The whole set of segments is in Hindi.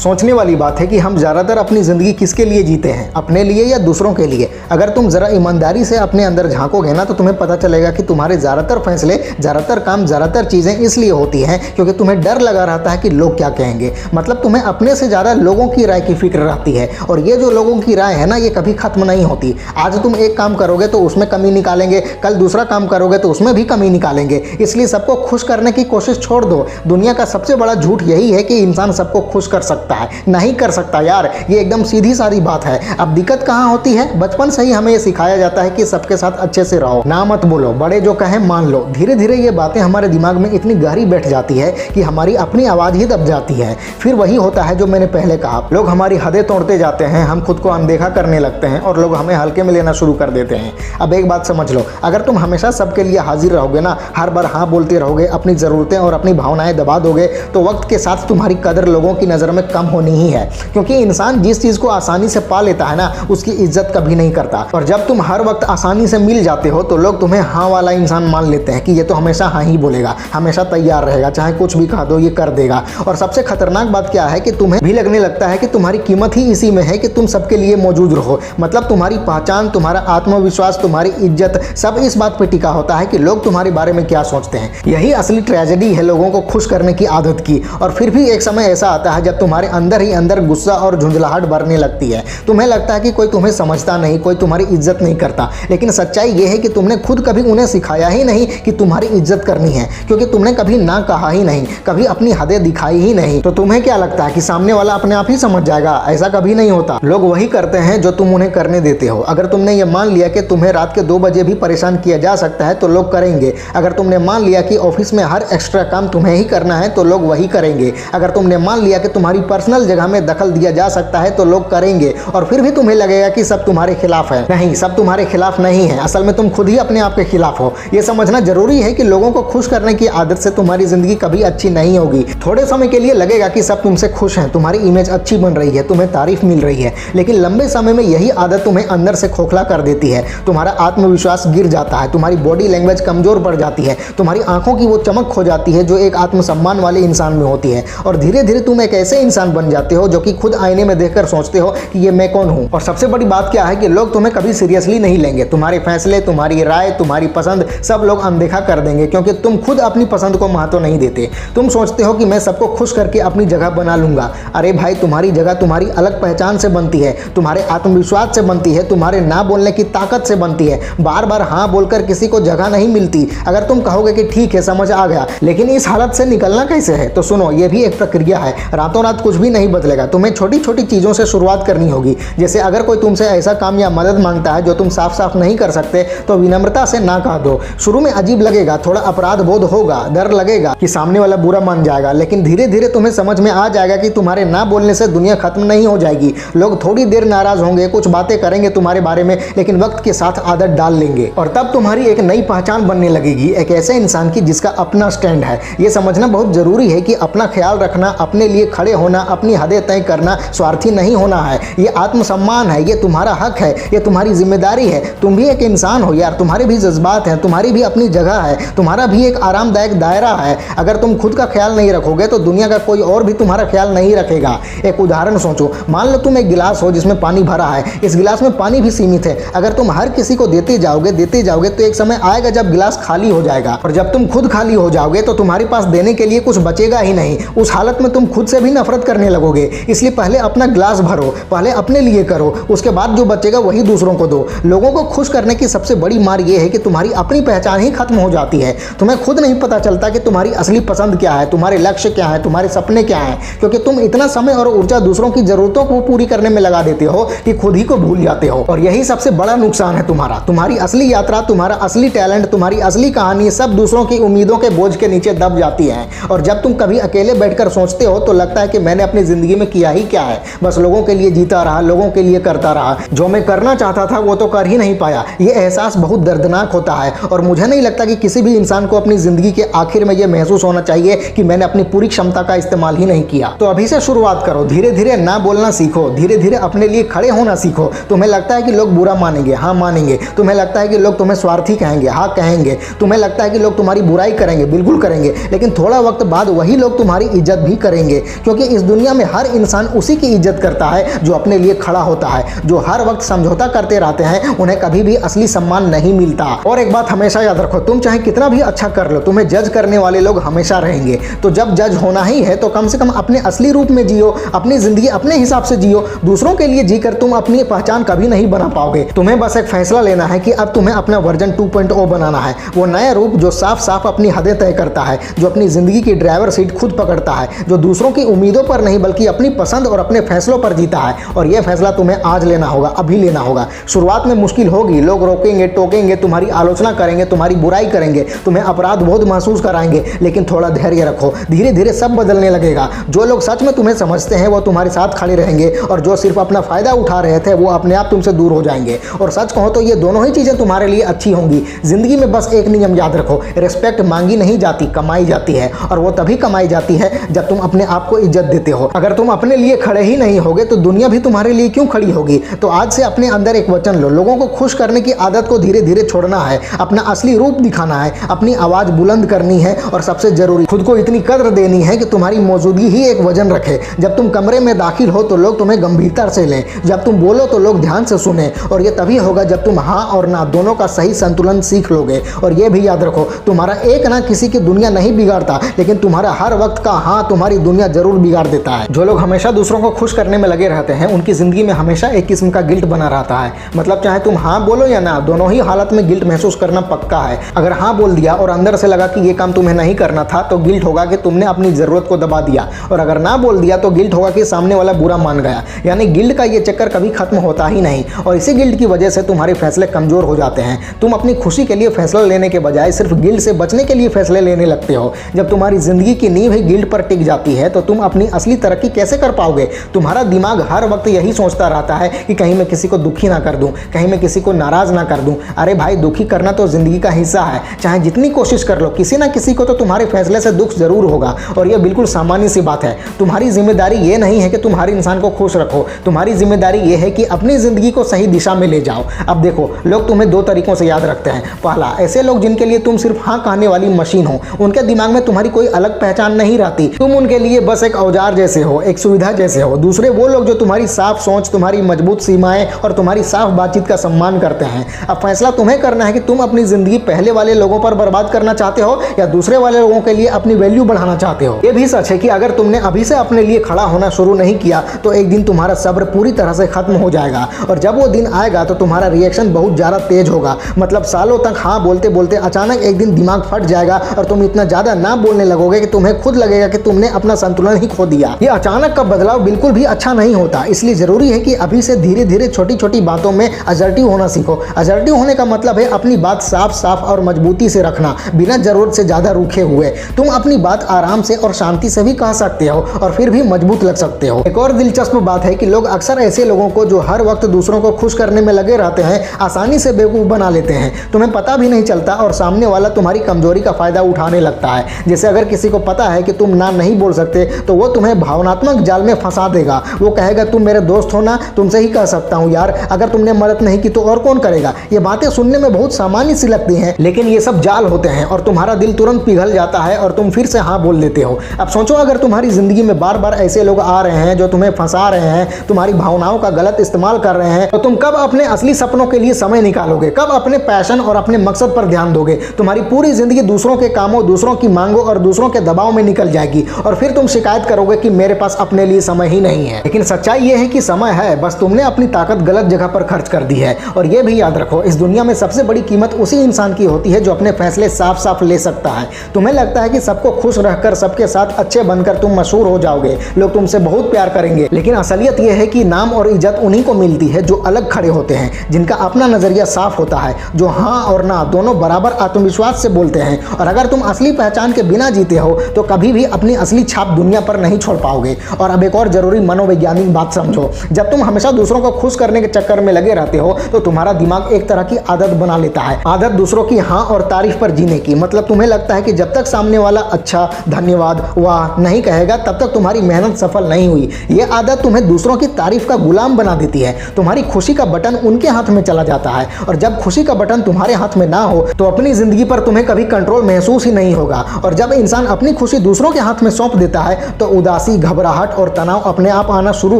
सोचने वाली बात है कि हम ज़्यादातर अपनी ज़िंदगी किसके लिए जीते हैं, अपने लिए या दूसरों के लिए। अगर तुम ज़रा ईमानदारी से अपने अंदर झांकोगे ना तो तुम्हें पता चलेगा कि तुम्हारे ज़्यादातर फैसले, ज़्यादातर काम, ज़्यादातर चीज़ें इसलिए होती हैं क्योंकि तुम्हें डर लगा रहता है कि लोग क्या कहेंगे। मतलब तुम्हें अपने से ज़्यादा लोगों की राय की फिक्र रहती है, और ये जो लोगों की राय है ना, ये कभी खत्म नहीं होती। आज तुम एक काम करोगे तो उसमें कमी निकालेंगे, कल दूसरा काम करोगे तो उसमें भी कमी निकालेंगे। इसलिए सबको खुश करने की कोशिश छोड़ दो। दुनिया का सबसे बड़ा झूठ यही है कि इंसान सबको खुश कर सकता है। नहीं कर सकता यार, ये एकदम सीधी सारी बात है। अब दिक्कत कहाँ होती है? बचपन से ही हमें ये सिखाया जाता है कि सबके साथ अच्छे से रहो, ना मत बोलो, बड़े जो कहें मान लो। धीरे धीरे ये बातें हमारे दिमाग में इतनी गहरी बैठ जाती है कि हमारी अपनी आवाज़ ही दब जाती है। फिर वही होता है जो मैंने पहले कहा, लोग हमारी हदें तोड़ते जाते हैं, हम खुद को अनदेखा करने लगते हैं और लोग हमें हल्के में लेना शुरू कर देते हैं। अब एक बात समझ लो, अगर तुम हमेशा सबके लिए हाजिर रहोगे ना, हर बार हाँ बोलते रहोगे, अपनी ज़रूरतें और अपनी भावनाएं दबा दोगे, तो वक्त के साथ तुम्हारी कदर लोगों की नज़र में कम होनी ही है। क्योंकि इंसान जिस चीज़ को आसानी से पा लेता है ना, उसकी इज्जत कभी नहीं करता। और जब तुम हर वक्त आसानी से मिल जाते हो तो लोग तुम्हें हाँ वाला इंसान मान लेते हैं कि ये तो हमेशा हाँ ही बोलेगा, हमेशा तैयार रहेगा, चाहे कुछ भी कहा दो ये कर देगा। और सबसे खतरनाक बात क्या है कि तुम्हें भी लगने लगता है कि तुम्हारी कीमत ही इसी में है कि तुम सबके लिए मौजूद रहो। मतलब तुम्हारी पहचान, तुम्हारा आत्मविश्वास, तुम्हारी इज्जत सब इस बात पर टिका होता है कि लोग तुम्हारे बारे में क्या सोचते हैं। यही असली ट्रेजेडी है लोगों को खुश करने की आदत की। और फिर भी एक समय ऐसा आता है जब तुम्हारे अंदर ही अंदर गुस्सा और झुंझलाहट भरने लगती है। तुम्हें लगता है कि कोई तुम्हें समझता नहीं, कोई तुम्हारी इज्जत नहीं करता। लेकिन सच्चाई यह है कि तुमने खुद कभी उन्हें सिखाया ही नहीं कि तुम्हारी इज्जत करनी है, क्योंकि तुमने कभी ना कहा ही नहीं, कभी अपनी हदें दिखाई ही नहीं। तो तुम्हें क्या लगता है कि सामने वाला अपने आप ही समझ जाएगा? ऐसा कभी नहीं होता। लोग वही करते हैं जो तुम उन्हें करने देते हो। अगर तुमने ये मान लिया कि तुम्हें रात के 2 बजे भी परेशान किया जा सकता है तो लोग करेंगे। अगर तुमने मान लिया कि ऑफिस में हर एक्स्ट्रा काम तुम्हें ही करना है तो लोग वही करेंगे। अगर तुमने मान लिया कि तुम्हारी पर्सनल जगह में दखल दिया जा सकता है तो लोग करेंगे। और फिर भी तुम्हें लगेगा कि सब तुम्हारे खिलाफ है। नहीं, सब तुम्हारे खिलाफ नहीं है, असल में तुम खुद ही अपने आप के खिलाफ हो। यह समझना जरूरी है कि लोगों को खुश करने की आदत से तुम्हारी जिंदगी कभी अच्छी नहीं होगी। थोड़े समय के लिए लगेगा कि सब तुमसे खुश हैं, तुम्हारी इमेज अच्छी बन रही है, तुम्हें तारीफ मिल रही है, लेकिन लंबे समय में यही आदत तुम्हें अंदर से खोखला कर देती है। तुम्हारा आत्मविश्वास गिर जाता है, तुम्हारी बॉडी लैंग्वेज कमजोर पड़ जाती है, तुम्हारी आंखों की वो चमक खो जाती है जो एक आत्मसम्मान वाले इंसान में होती है। और धीरे धीरे तुम एक ऐसे इंसान बन जाते हो जो कि खुद आईने में देखकर सोचते हो कि ये मैं कौन हूं। और सबसे बड़ी बात क्या है कि लोग तुम्हें कभी सीरियसली नहीं लेंगे। तुम्हारे फैसले, तुम्हारी राय, तुम्हारी पसंद सब लोग अनदेखा कर देंगे, क्योंकि तुम खुद अपनी पसंद को महत्व नहीं देते। तुम सोचते हो कि मैं सबको खुश करके अपनी जगह बना लूंगा। अरे भाई, तुम्हारी जगह तुम्हारी अलग पहचान से बनती है, तुम्हारे आत्मविश्वास से बनती है, तुम्हारे ना बोलने की ताकत से बनती है। बार बार हाँ बोलकर किसी को जगह नहीं मिलती। अगर तुम कहोगे कि ठीक है, समझ आ गया, लेकिन इस हालत से निकलना कैसे है, तो सुनो, ये भी एक प्रक्रिया है। रातों रात कुछ भी नहीं बदलेगा। तुम्हें छोटी छोटी चीज़ों से शुरुआत करनी होगी। जैसे अगर कोई तुमसे ऐसा काम या मदद मांगता है जो तुम साफ साफ नहीं कर सकते तो विनम्रता से ना कह दो। शुरू में अजीब लगेगा, थोड़ा अपराध बोध होगा, डर लगेगा कि सामने वाला बुरा मान जाएगा, लेकिन धीरे धीरे तुम्हें समझ में आ जाएगा कि तुम्हारे ना बोलने से दुनिया खत्म नहीं हो जाएगी। लोग थोड़ी देर नाराज होंगे, कुछ बातें करेंगे तुम्हारे बारे में, लेकिन वक्त के साथ आदत डाल लेंगे और तब तुम्हारी एक नई पहचान बनने लगेगी, एक ऐसे इंसान की जिसका अपना स्टैंड है। यह समझना बहुत जरूरी है कि अपना ख्याल रखना, अपने लिए खड़े होना, अपनी हदें तय करना स्वार्थी नहीं होना है। ये आत्मसम्मान है, ये तुम्हारा हक है, ये तुम्हारी जिम्मेदारी है। तुम भी एक इंसान हो यार, तुम्हारे भी जज्बात हैं, तुम्हारी भी अपनी जगह है, तुम्हारा भी एक आरामदायक दायरा है। अगर तुम खुद का ख्याल नहीं रखोगे तो दुनिया का कोई और भी तुम्हारा ख्याल नहीं रखेगा। एक उदाहरण सोचो, मान लो तुम एक गिलास हो जिसमें पानी भरा है। इस गिलास में पानी भी सीमित है। अगर तुम हर किसी को देते जाओगे तो एक समय आएगा जब गिलास खाली हो जाएगा, और जब तुम खुद खाली हो जाओगे तो तुम्हारे पास देने के लिए कुछ बचेगा ही नहीं। उस हालत में तुम खुद से भी नफरत करने लगोगे। इसलिए पहले अपना गिलास भरो, पहले अपने लिए करो, उसके बाद जो बचेगा वही दूसरों को दो। लोगों को खुश करने की सबसे बड़ी मार यह है कि तुम्हारी अपनी पहचान ही खत्म हो जाती है। तुम्हें खुद नहीं पता चलता कि तुम्हारी असली पसंद क्या है, तुम्हारे लक्ष्य क्या है, तुम्हारे सपने क्या हैं, क्योंकि तुम इतना समय और ऊर्जा दूसरों की जरूरतों को पूरी करने में लगा देते हो कि खुद ही को भूल जाते हो। और यही सबसे बड़ा नुकसान है तुम्हारा। तुम्हारी असली यात्रा, तुम्हारा असली टैलेंट, तुम्हारी असली कहानी सब दूसरों की उम्मीदों के बोझ के नीचे दब जाती है। और जब तुम कभी अकेले बैठकर सोचते हो तो लगता है कि मैंने अपनी जिंदगी में किया ही क्या है, बस लोगों के लिए जीता रहा, लोगों के लिए करता रहा, जो मैं करना चाहता था वो तो कर ही नहीं पाया। ये एहसास बहुत दर्दनाक होता है और मुझे नहीं लगता कि किसी भी इंसान को अपनी जिंदगी के आखिर में ये महसूस होना चाहिए कि मैंने अपनी पूरी क्षमता का इस्तेमाल ही नहीं किया। तो अभी से शुरुआत करो, धीरे धीरे ना बोलना सीखो, धीरे धीरे अपने लिए खड़े होना सीखो। तुम्हें लगता है कि लोग बुरा मानेंगे, हाँ मानेंगे। तुम्हें लगता है कि लोग तुम्हें स्वार्थी कहेंगे, हाँ कहेंगे। तुम्हें लगता है कि लोग तुम्हारी बुराई करेंगे, बिल्कुल करेंगे, लेकिन थोड़ा वक्त बाद वही लोग तुम्हारी इज्जत भी करेंगे, क्योंकि इस दुनिया में हर इंसान उसी की इज्जत करता है जो अपने लिए खड़ा होता है। जो हर वक्त समझौता करते रहते हैं उन्हें कभी भी असली सम्मान नहीं मिलता। और एक बात हमेशा याद रखो, तुम चाहे कितना भी अच्छा कर लो, तुम्हें जज करने वाले लोग हमेशा रहेंगे। तो जब जज होना ही है तो कम से कम अपने असली रूप में जियो, अपनी जिंदगी अपने हिसाब से जियो। दूसरों के लिए जीकर तुम अपनी पहचान कभी नहीं बना पाओगे। तुम्हें बस एक फैसला लेना है कि अब तुम्हें अपना वर्जन 2.0 बनाना है। वो नया रूप जो साफ साफ अपनी हदें तय करता है, जो अपनी जिंदगी की ड्राइवर सीट खुद पकड़ता है, जो दूसरों की उम्मीदों पर नहीं बल्कि अपनी पसंद और अपने फैसलों पर जीता है। और यह फैसला तुम्हें आज लेना होगा, अभी लेना होगा। शुरुआत में मुश्किल होगी, लोग रोकेंगे, टोकेंगे, तुम्हारी आलोचना करेंगे, तुम्हारी बुराई करेंगे, तुम्हें अपराध बोध महसूस कराएंगे, लेकिन थोड़ा धैर्य रखो, धीरे धीरे सब बदलने लगेगा। जो लोग सच में तुम्हें समझते हैं वो तुम्हारे साथ खड़े रहेंगे, और जो सिर्फ अपना फायदा उठा रहे थे वो अपने आप तुमसे दूर हो जाएंगे। और सच कहो तो ये दोनों ही चीजें तुम्हारे लिए अच्छी होंगी। जिंदगी में बस एक नियम याद रखो, रिस्पेक्ट मांगी नहीं जाती, कमाई जाती है। और वो तभी कमाई जाती है जब तुम अपने आप को इज्जत देते हो। अगर तुम अपने लिए खड़े ही नहीं होगे तो दुनिया भी तुम्हारे लिए क्यों खड़ी होगी। तो आज से अपने अंदर एक वचन लो, लोगों को खुश करने की आदत को धीरे धीरे छोड़ना है, अपना असली रूप दिखाना है, अपनी आवाज बुलंद करनी है, और सबसे जरूरी खुद को इतनी कद्र देनी है कि तुम्हारी मौजूदगी ही एक वजन रखे। जब तुम कमरे में दाखिल हो तो लोग तुम्हें गंभीरता से लें, जब तुम बोलो तो लोग ध्यान से सुने। और ये तभी होगा जब तुम हाँ और ना दोनों का सही संतुलन सीख लोगे। और ये भी याद रखो, तुम्हारा एक ना किसी की दुनिया नहीं बिगाड़ता, लेकिन तुम्हारा हर वक्त का हाँ तुम्हारी दुनिया जरूर बिगाड़ देता है। जो लोग हमेशा दूसरों को खुश करने में लगे रहते हैं उनकी जिंदगी में हमेशा एक किस्म का गिल्ट बना रहता है। मतलब चाहे तुम हाँ बोलो या ना, दोनों ही हालत में गिल्ट महसूस करना पक्का है। अगर हाँ बोल दिया और अंदर से लगा कि ये काम तुम्हें नहीं करना था तो गिल्ट होगा कि तुमने अपनी जरूरत को दबा दिया, और अगर ना बोल दिया तो गिल्ट होगा कि सामने वाला बुरा मान गया। यानी गिल्ट का ये चक्कर कभी खत्म होता ही नहीं, और इसी गिल्ट की वजह से तुम्हारे फैसले कमजोर हो जाते हैं। तुम अपनी खुशी के लिए फैसला लेने के बजाय सिर्फ गिल्ट से बचने के लिए फैसले लेने लगते हो। जब तुम्हारी जिंदगी की नींव ही गिल्ट पर टिक जाती है तो तुम अपनी असली तरक्की कैसे कर पाओगे। तुम्हारा दिमाग हर वक्त यही सोचता रहता है कि कहीं मैं किसी को दुखी ना कर दूं, कहीं मैं किसी को नाराज ना कर दूं। अरे भाई, दुखी करना तो जिंदगी का हिस्सा है। चाहे जितनी कोशिश कर लो, किसी ना किसी को तो तुम्हारे फैसले से दुख जरूर होगा, और यह बिल्कुल सामान्य सी बात है। तुम्हारी जिम्मेदारी ये नहीं है कि तुम हर इंसान को खुश रखो, तुम्हारी जिम्मेदारी ये है कि अपनी जिंदगी को सही दिशा में ले जाओ। अब देखो, लोग तुम्हें दो तरीकों से याद रखते हैं। पहला, ऐसे लोग जिनके लिए तुम सिर्फ हाँ कहने वाली मशीन हो, उनके दिमाग में तुम्हारी कोई अलग पहचान नहीं रहती, तुम उनके लिए बस एक औजार जैसे हो, एक सुविधा जैसे हो। दूसरे वो लोग जो तुम्हारी साफ सोच, तुम्हारी मजबूत सीमाएं और तुम्हारी साफ बातचीत का सम्मान करते हैं। अब फैसला तुम्हें करना है कि तुम अपनी जिंदगी पहले वाले लोगों पर बर्बाद करना चाहते हो या दूसरे वाले लोगों के लिए अपनी वैल्यू बढ़ाना चाहते हो। ये भी सच है कि अगर तुमने अभी से अपने लिए खड़ा होना शुरू नहीं किया तो एक दिन तुम्हारा सब्र पूरी तरह से खत्म हो जाएगा, और जब वो दिन आएगा तो तुम्हारा रिएक्शन बहुत ज्यादा तेज होगा। मतलब सालों तक हाँ बोलते बोलते अचानक एक दिन दिमाग फट जाएगा और तुम इतना ज्यादा ना बोलने लगोगे कि तुम्हें खुद लगेगा कि तुमने अपना संतुलन ही खो दिया। ये अचानक का बदलाव बिल्कुल भी अच्छा नहीं होता, इसलिए जरूरी है कि अभी से धीरे धीरे छोटी छोटी बातों में असर्टिव होना सीखो। असर्टिव होने का मतलब है अपनी बात साफ साफ और मजबूती से रखना, बिना जरूरत से ज्यादा रूखे हुए। तुम अपनी बात आराम से और शांति से भी कह सकते हो और फिर भी मजबूत लग सकते हो। एक और दिलचस्प बात है कि लोग अक्सर ऐसे लोगों को जो हर वक्त दूसरों को खुश करने में लगे रहते हैं आसानी से बेवकूफ बना लेते हैं। तुम्हें पता भी नहीं चलता और सामने वाला तुम्हारी कमजोरी का फायदा उठाने लगता है। जैसे अगर किसी को पता है कि तुम ना नहीं बोल सकते तो वो तुम्हें भावनात्मक जाल में फंसा देगा। वो कहेगा तुम मेरे दोस्त हो ना, तुमसे ही कह सकता हूँ यार, अगर तुमने मदद नहीं की तो और कौन करेगा। ये बातें सुनने में बहुत सामान्य सी लगती हैं, लेकिन ये सब जाल होते हैं और तुम्हारा दिल तुरंत पिघल जाता है और तुम फिर से हाँ बोल देते हो। अब सोचो, अगर तुम्हारी जिंदगी में बार बार ऐसे लोग आ रहे हैं जो तुम्हें फंसा रहे हैं, तुम्हारी भावनाओं का गलत इस्तेमाल कर रहे हैं, तो तुम कब अपने असली सपनों के लिए समय निकालोगे, कब अपने पैशन और अपने मकसद पर ध्यान दोगे। तुम्हारी पूरी जिंदगी दूसरों के कामों, दूसरों की मांगों और दूसरों के दबाव में निकल जाएगी, और फिर तुम शिकायत करोगे कि मेरे पास अपने लिए समय ही नहीं है। लेकिन सच्चाई यह है कि समय है, बस तुमने अपनी ताकत गलत जगह पर खर्च कर दी है। और यह भी याद रखो, इस दुनिया में सबसे बड़ी कीमत उसी इंसान की होती है जो अपने फैसले साफ साफ ले सकता है। तुम्हें लगता है कि सबको खुश रहकर, सबके साथ अच्छे बनकर तुम मशहूर हो जाओगे, लोग तुमसे बहुत प्यार करेंगे, लेकिन असलियत यह है कि नाम और इज्जत उन्हीं को मिलती है जो अलग खड़े होते हैं, जिनका अपना नजरिया साफ होता है, जो हाँ और ना दोनों बराबर आत्मविश्वास से बोलते हैं। और अगर तुम असली पहचान के बिना जीते हो तो कभी भी अपनी असली छाप दुनिया पर नहीं छोड़ पाओगे। और अब एक और जरूरी मनोवैज्ञानिक बात समझो, जब तुम हमेशा दूसरों को खुश करने के चक्कर में लगे रहते हो तो तुम्हारा दिमाग एक तरह की आदत बना लेता है, आदत दूसरों की हाँ और तारीफ पर जीने की। मतलब तुम्हें लगता है कि जब तक सामने वाला अच्छा, धन्यवाद, वाह नहीं कहेगा तब तक तुम्हारी मेहनत सफल नहीं हुई। यह आदत तुम्हें दूसरों की तारीफ का गुलाम बना देती है। तुम्हारी खुशी का बटन उनके हाथ में चला जाता है, और जब खुशी का बटन तुम्हारे हाथ में ना हो तो अपनी जिंदगी पर तुम्हें कभी कंट्रोल महसूस ही नहीं होगा। और जब इंसान अपनी खुशी दूसरों के हाथ में सौंप देता है तो उदासी उदासी, घबराहट और तनाव अपने आप आना शुरू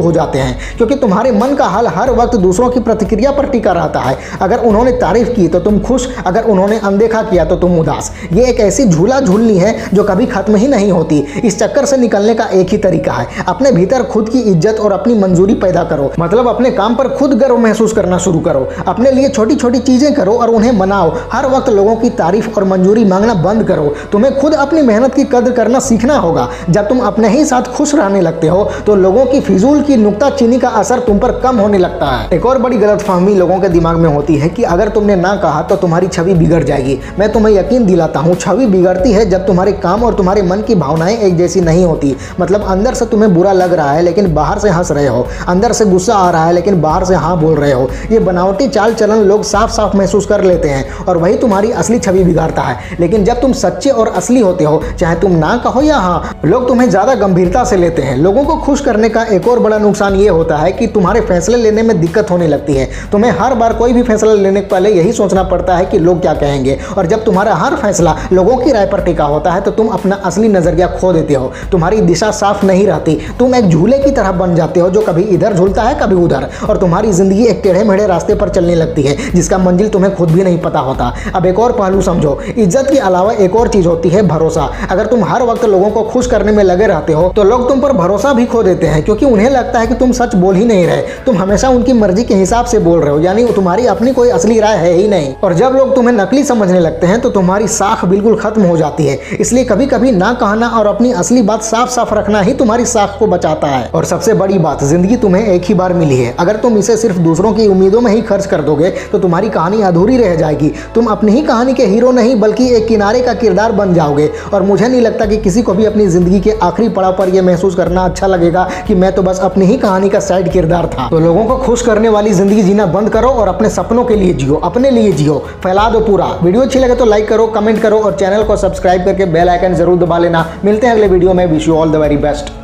हो जाते हैं, क्योंकि तुम्हारे मन का हाल हर वक्त दूसरों की प्रतिक्रिया पर टिका रहता है। अगर उन्होंने तारीफ की तो तुम खुश, अगर उन्होंने अनदेखा किया तो तुम उदास। ये एक ऐसी झूला झूलनी है जो कभी खत्म ही नहीं होती। इस चक्कर से निकलने का एक ही तरीका है, अपने भीतर खुद की इज्जत और अपनी मंजूरी पैदा करो। मतलब अपने काम पर खुद गर्व महसूस करना शुरू करो, अपने लिए छोटी छोटी चीजें करो और उन्हें मनाओ। हर वक्त लोगों की तारीफ और मंजूरी मांगना बंद करो। तुम्हें खुद अपनी मेहनत की कदर करना सीखना होगा। जब तुम अपने ही साथ खुश रहने लगते हो तो लोगों की फिजूल की नुक्ताचीनी का असर तुम पर कम होने लगता है। एक और बड़ी गलतफहमी लोगों के दिमाग में होती है कि अगर तुमने ना कहा तो तुम्हारी छवि बिगड़ जाएगी। मैं तुम्हें यकीन दिलाता हूँ, छवि बिगड़ती है जब तुम्हारे काम और तुम्हारे मन की भावनाएं एक जैसी नहीं होती। मतलब अंदर से तुम्हें बुरा लग रहा है लेकिन बाहर से हंस रहे हो, अंदर से गुस्सा आ रहा है लेकिन बाहर से हाँ बोल रहे हो। ये बनावटी चाल चलन लोग साफ साफ महसूस कर लेते हैं और वही तुम्हारी असली छवि बिगाड़ता है। लेकिन जब तुम सच्चे और असली होते हो, चाहे तुम ना कहो या हाँ, लोग तुम्हें ज्यादा गंभीरता से लेते हैं। लोगों को खुश करने का एक और बड़ा नुकसान ये होता है कि तुम्हारे फैसले लेने में दिक्कत होने लगती है। तुम्हें हर बार कोई भी फैसला लेने के पहले यही सोचना पड़ता है कि लोग क्या कहेंगे, और जब तुम्हारा हर फैसला लोगों की राय पर टिका होता है तो तुम अपना असली नजरिया खो देते हो। तुम्हारी दिशा साफ नहीं रहती, तुम एक झूले की तरह बन जाते हो जो कभी इधर झूलता है कभी उधर, और तुम्हारी जिंदगी एक टेढ़े मेढ़े रास्ते पर चलने लगती है जिसका मंजिल तुम्हें खुद भी नहीं पता होता। अब एक और पहलू समझो, इज्जत के अलावा एक और चीज होती है भरोसा। अगर तुम हर वक्त लोगों को खुश करने में लगे रहते हो तो लोग तुम पर भरोसा भी खो देते हैं, क्योंकि उन्हें लगता है कि तुम सच बोल ही नहीं रहे, तुम हमेशा उनकी मर्जी के हिसाब से बोल रहे हो, यानी तुम्हारी अपनी कोई असली राय है ही नहीं। और जब लोग तुम्हें नकली समझने लगते हैं तो तुम्हारी साख बिल्कुल खत्म हो जाती है। इसलिए कभी कभी ना कहना और अपनी असली बात साफ साफ रखना ही तुम्हारी साख को बचाता है। और सबसे बड़ी बात, जिंदगी तुम्हें एक ही बार मिली है, अगर तुम इसे सिर्फ दूसरों की उम्मीदों में ही खर्च कर दोगे तो तुम्हारी कहानी अधूरी रह जाएगी। तुम अपनी ही कहानी के हीरो नहीं बल्कि एक किनारे का किरदार बन जाओगे। और मुझे नहीं लगता कि किसी को भी अपनी जिंदगी के आखिरी पड़ाव पर यह महसूस करना अच्छा लगेगा कि मैं तो बस अपनी ही कहानी का साइड किरदार था। तो लोगों को खुश करने वाली जिंदगी जीना बंद करो और अपने सपनों के लिए जियो, अपने लिए जियो, फैला दो पूरा। वीडियो अच्छी लगे तो लाइक करो, कमेंट करो और चैनल को सब्सक्राइब करके बेल आइकन जरूर दबा लेना। मिलते हैं अगले वीडियो में। Wish you all the very best.